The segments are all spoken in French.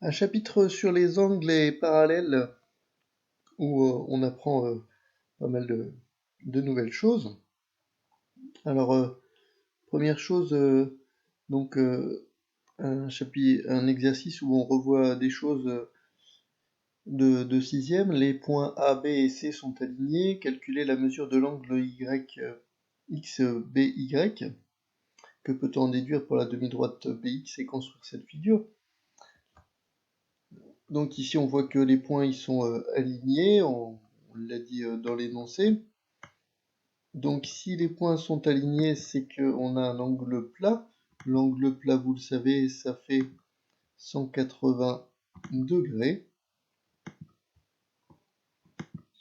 Un chapitre sur les angles et parallèles où on apprend pas mal de nouvelles choses. Alors, première chose, donc un exercice où on revoit des choses de sixième. Les points A, B et C sont alignés. Calculer la mesure de l'angle XBY. Que peut-on en déduire pour la demi-droite BX et construire cette figure? Donc ici on voit que les points ils sont alignés, on l'a dit dans l'énoncé. Donc si les points sont alignés, c'est qu'on a un angle plat. L'angle plat, vous le savez, ça fait 180 degrés.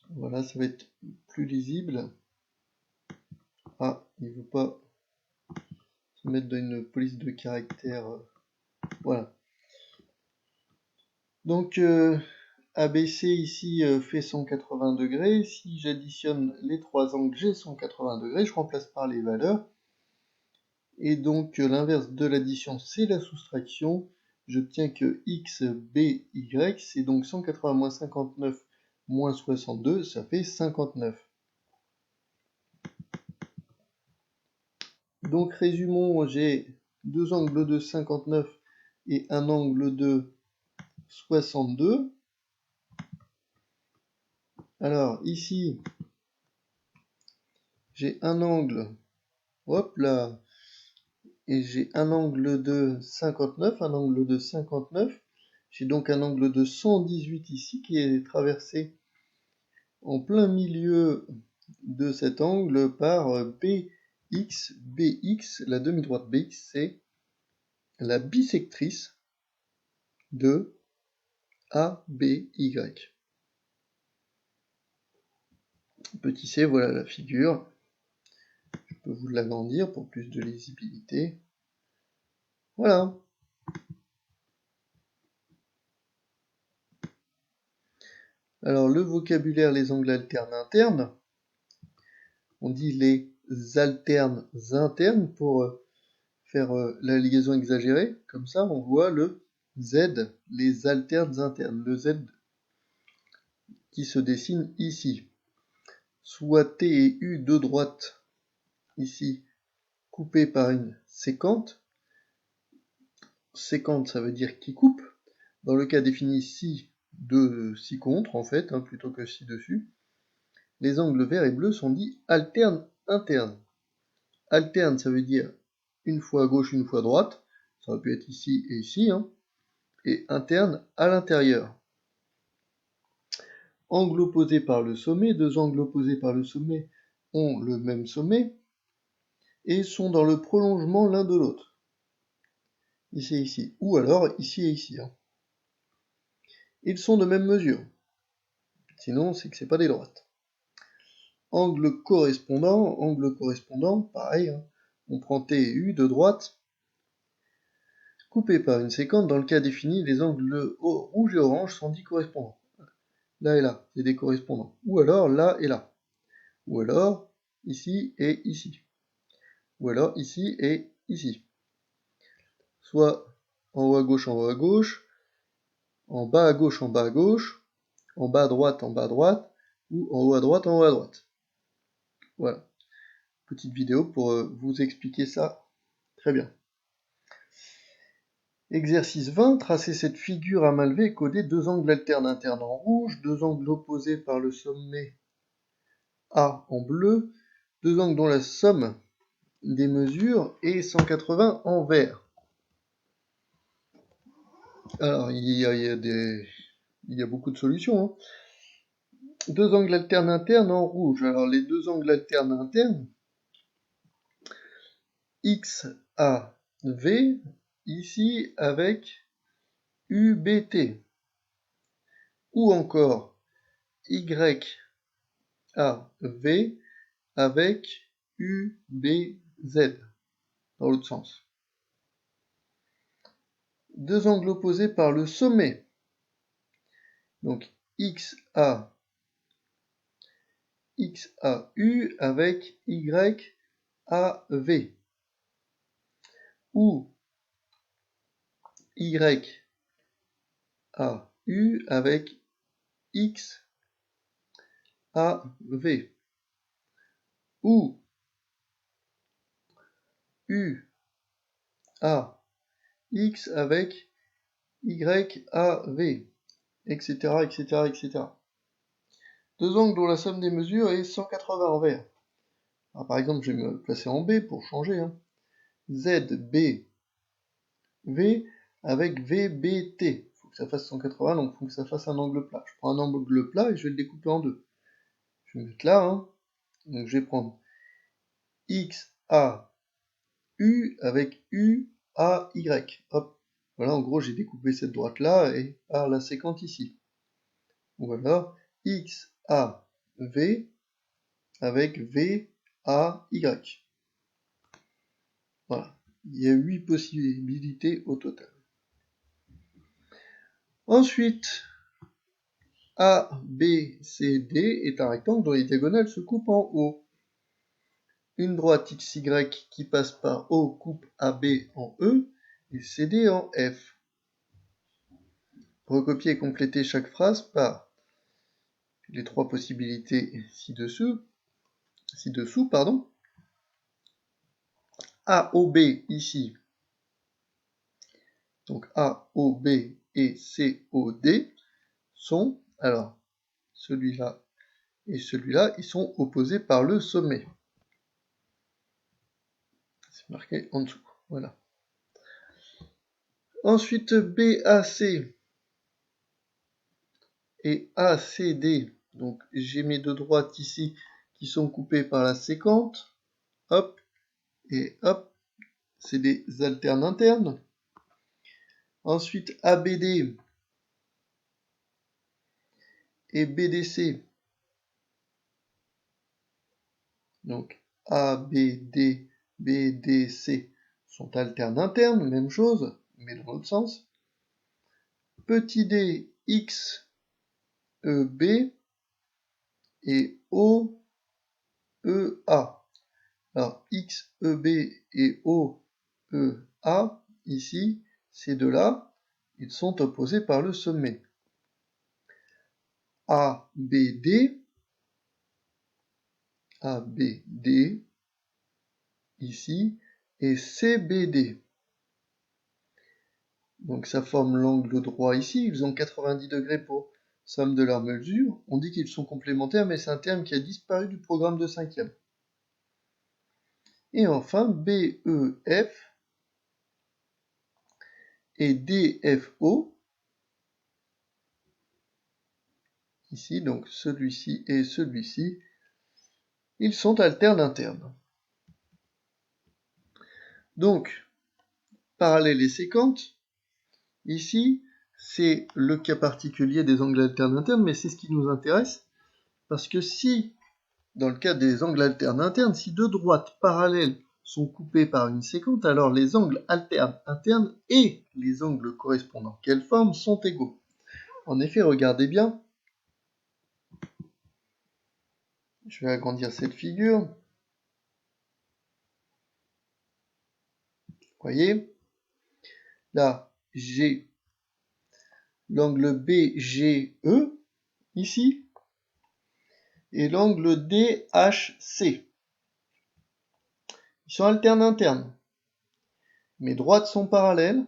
Voilà, ça va être plus lisible. Ah, il ne veut pas se mettre dans une police de caractère. Voilà. Donc ABC ici fait 180 degrés. Si j'additionne les trois angles, j'ai 180 degrés. Je remplace par les valeurs. Et donc l'inverse de l'addition, c'est la soustraction. J'obtiens que x, b, y, c'est donc 180 moins 59 moins 62, ça fait 59. Donc résumons, j'ai deux angles de 59 et un angle de 62. Alors ici, j'ai un angle, hop là, et j'ai un angle de 59, un angle de 59. J'ai donc un angle de 118 ici qui est traversé en plein milieu de cet angle par BX. BX, la demi-droite BX, c'est la bisectrice de ABY. Petit c, voilà la figure. Je peux vous l'agrandir pour plus de lisibilité. Voilà. Alors le vocabulaire, les angles alternes internes. On dit les alternes internes pour faire la liaison exagérée. Comme ça, on voit le Z, les alternes internes. Le Z qui se dessine ici. Soit T et U de droite, ici, coupés par une séquente. Séquente, ça veut dire qui coupe. Dans le cas défini ici, de ci contre, en fait, plutôt que ci dessus. Les angles verts et bleus sont dits alternes internes. Alterne, ça veut dire une fois à gauche, une fois à droite. Ça aurait pu être ici et ici. Et interne à l'intérieur. Angle opposé par le sommet. Deux angles opposés par le sommet ont le même sommet et sont dans le prolongement l'un de l'autre. Ici et ici. Ou alors ici et ici. Ils sont de même mesure. Sinon, c'est que c'est pas des droites. Angle correspondant, pareil. On prend T et U de droite, coupés par une séquente. Dans le cas défini, les angles rouge et orange sont dits correspondants. Là et là, c'est des correspondants. Ou alors là et là. Ou alors ici et ici. Ou alors ici et ici. Soit en haut à gauche, en haut à gauche, en bas à gauche, en bas à gauche, en bas à droite, ou en haut à droite, en haut à droite. Voilà. Petite vidéo pour vous expliquer ça très bien. Exercice 20, tracer cette figure à main levée et coder deux angles alternes internes en rouge, deux angles opposés par le sommet A en bleu, deux angles dont la somme des mesures est 180 en vert. Alors, il y a beaucoup de solutions. Deux angles alternes internes en rouge. Alors, les deux angles alternes internes, XAV, ici avec UBT. Ou encore YAV avec UBZ, dans l'autre sens. Deux angles opposés par le sommet. Donc XAU avec YAV. Ou YAV U avec X, A, V. Ou U, A, X avec Y, A, V, etc., etc., etc. Deux angles dont la somme des mesures est 180 envers. Alors, par exemple, je vais me placer en B pour changer. Hein. ZB, V avec VBT. Il faut que ça fasse 180, donc il faut que ça fasse un angle plat. Je prends un angle plat et je vais le découper en deux. Je vais mettre là, hein. Donc je vais prendre XA, U avec UAY. Hop. Voilà, en gros, j'ai découpé cette droite-là et par la séquente ici. Ou alors XAV avec VAY. Voilà. Il y a 8 possibilités au total. Ensuite, ABCD est un rectangle dont les diagonales se coupent en O. Une droite XY qui passe par O coupe AB en E et CD en F. Recopier et compléter chaque phrase par les trois possibilités ci-dessous, pardon. AOB ici, donc AOB et COD sont, alors, celui-là et celui-là, ils sont opposés par le sommet. C'est marqué en dessous, voilà. Ensuite, BAC et ACD, donc j'ai mes deux droites ici qui sont coupées par la séquente, hop, et hop, c'est des alternes internes. Ensuite, ABD et BDC, donc ABD, BDC sont alternes internes, même chose, mais dans l'autre sens. Petit d, X, EB et O, EA. Alors, X, EB et O, EA, ici, ces deux-là, ils sont opposés par le sommet. ABD, ici, et CBD. Donc ça forme l'angle droit ici, ils ont 90 degrés pour somme de leurs mesures. On dit qu'ils sont complémentaires, mais c'est un terme qui a disparu du programme de 5e. Et enfin, BEF et DFO, ici, donc celui-ci et celui-ci, ils sont alternes internes. Donc, parallèle et séquente, ici, c'est le cas particulier des angles alternes internes, mais c'est ce qui nous intéresse, parce que si, dans le cas des angles alternes internes, si deux droites parallèles sont coupées par une séquente, alors les angles alternes internes et les angles correspondants qu'elles forment sont égaux. En effet, regardez bien, je vais agrandir cette figure. Vous voyez, là, j'ai l'angle BGE, ici, et l'angle DHC. Ils sont alternes internes. Mes droites sont parallèles,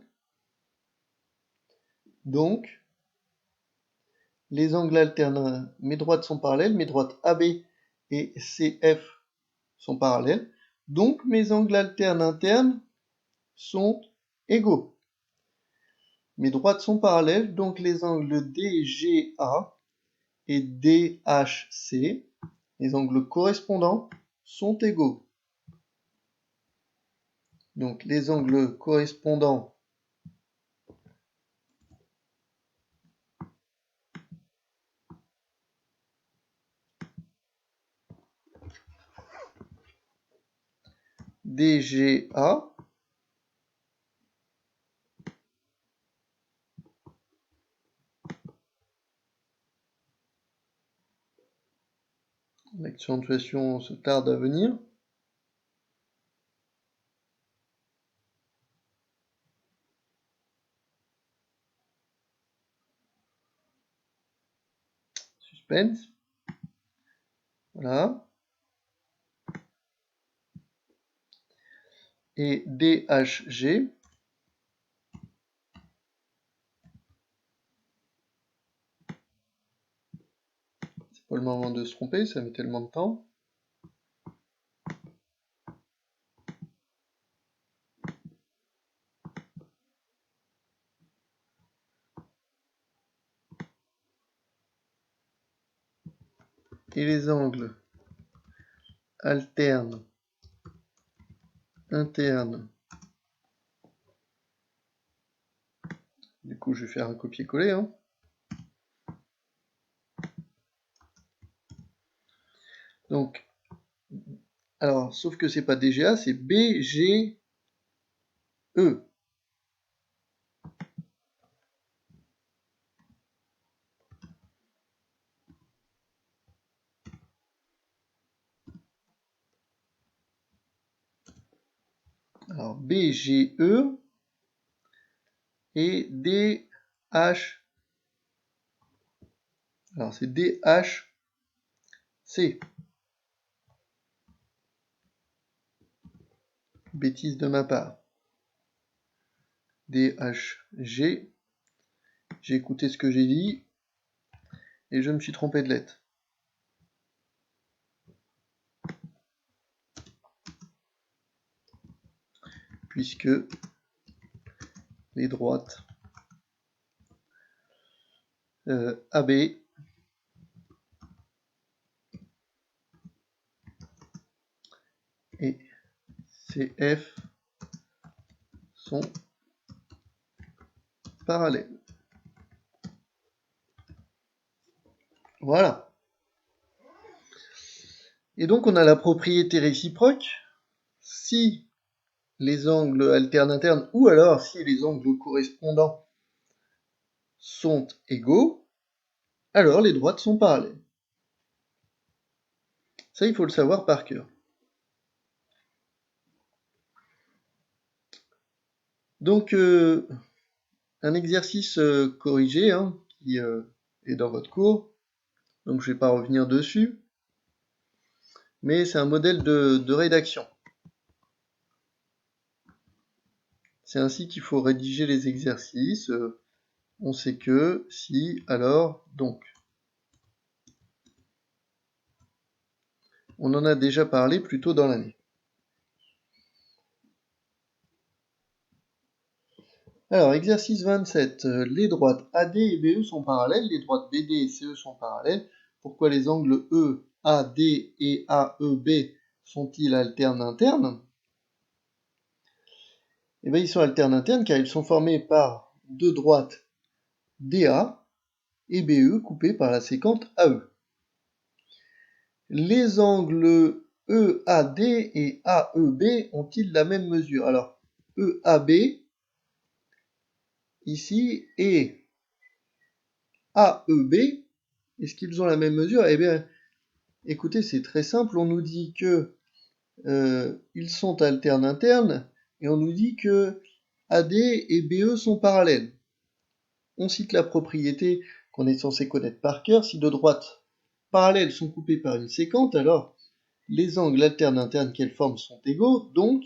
donc les angles alternes, mes droites sont parallèles, mes droites AB et CF sont parallèles, donc mes angles alternes internes sont égaux. Mes droites sont parallèles, donc les angles DGA et DHC, les angles correspondants, sont égaux. Donc les angles correspondants DGA l'accentuation se tarde à venir. suspense. Voilà. Et DHG. C'est pas le moment de se tromper, ça met tellement de temps. Et les angles alternes, internes. Du coup, je vais faire un copier-coller. Hein. Donc, alors, sauf que c'est pas DGA, c'est BGE. Alors, BGE et DH. Alors, c'est DHC. Bêtise de ma part. DHG. J'ai écouté ce que j'ai dit et je me suis trompé de lettre. Puisque les droites AB et CF sont parallèles. Voilà. Et donc on a la propriété réciproque. Si les angles alternes internes ou alors si les angles correspondants sont égaux, alors les droites sont parallèles. Ça, il faut le savoir par cœur. Donc, un exercice corrigé hein, qui est dans votre cours. Donc, je ne vais pas revenir dessus. Mais c'est un modèle de rédaction. C'est ainsi qu'il faut rédiger les exercices. On sait que, si, alors, donc. On en a déjà parlé plus tôt dans l'année. Alors, exercice 27. Les droites AD et BE sont parallèles, les droites BD et CE sont parallèles. Pourquoi les angles EAD et AEB sont-ils alternes internes? Eh bien, ils sont alternes internes car ils sont formés par deux droites DA et BE coupées par la séquente AE. Les angles EAD et AEB ont-ils la même mesure? Alors, EAB, ici, et AEB, est-ce qu'ils ont la même mesure? Eh bien, écoutez, c'est très simple, on nous dit que ils sont alternes internes, et on nous dit que AD et BE sont parallèles. On cite la propriété qu'on est censé connaître par cœur. Si deux droites parallèles sont coupées par une séquente, alors les angles alternes internes qu'elles forment sont égaux, donc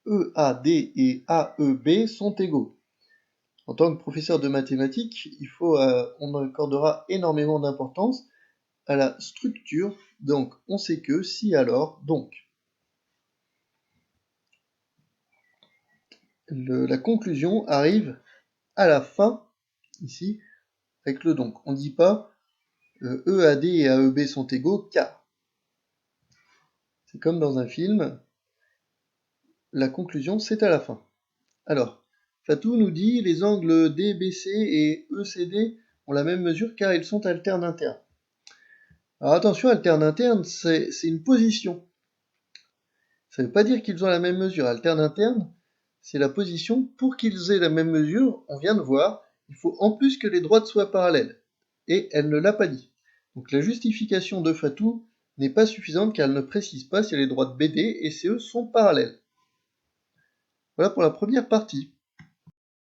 EAD et AEB sont égaux. En tant que professeur de mathématiques, on accordera énormément d'importance à la structure, donc on sait que, si alors, donc. La conclusion arrive à la fin, ici, avec le donc. On ne dit pas EAD et AEB sont égaux car. C'est comme dans un film, la conclusion c'est à la fin. Alors, Fatou nous dit les angles DBC et ECD ont la même mesure car ils sont alternes internes. Alors attention, alterne interne, c'est une position. Ça ne veut pas dire qu'ils ont la même mesure. Alterne interne, c'est la position. Pour qu'ils aient la même mesure, on vient de voir, il faut en plus que les droites soient parallèles. Et elle ne l'a pas dit. Donc la justification de Fatou n'est pas suffisante car elle ne précise pas si les droites BD et CE sont parallèles. Voilà pour la première partie.